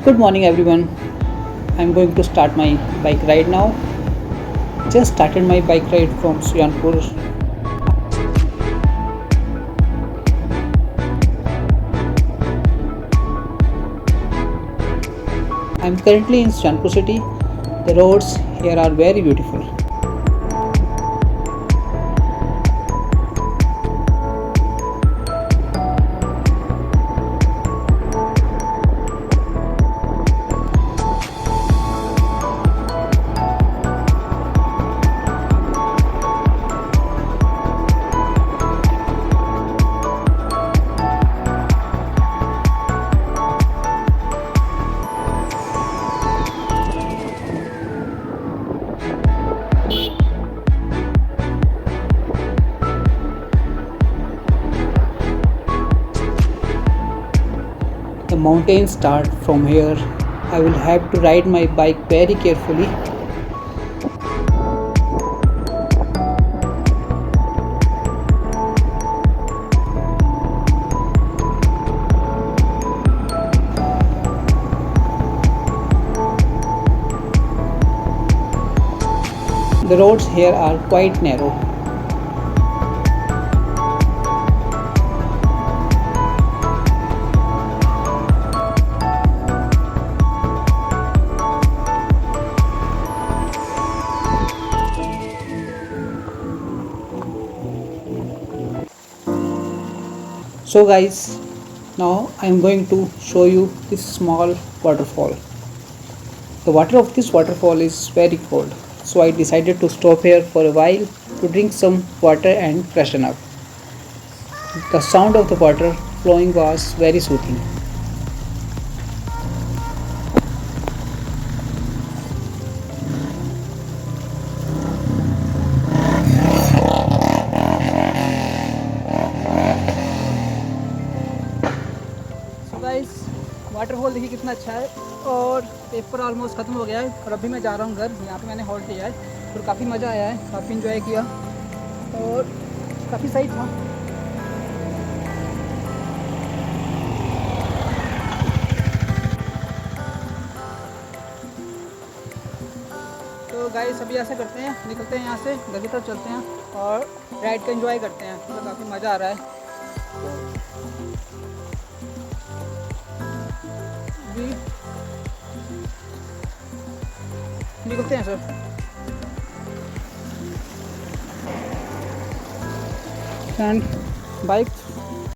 Good morning, everyone. I'm going to start my bike ride now. Just started my bike ride from Sujanpur. I'm currently in Sujanpur city. The roads here are very beautiful. The mountains start from here. I will have to ride my bike very carefully. The roads here are quite narrow. So guys, now I am going to show you this small waterfall. The water of this waterfall is very cold, so I decided to stop here for a while to drink some water and freshen up. The sound of the water flowing was very soothing. So guys, waterfall देखिए कितना अच्छा है और paper almost ख़त्म हो गया है और अभी मैं जा रहा हूँ घर। यहाँ पे मैंने हॉल्ट लिया है और काफ़ी मज़ा आया है, काफ़ी इन्जॉय किया और काफ़ी सही था। तो गाइस अभी ऐसा करते हैं, निकलते हैं यहाँ से, घर की तरफ चलते हैं और राइड का एंजॉय करते हैं। तो काफ़ी मज़ा आ रहा है। अभी निकलते हैं सर। And bike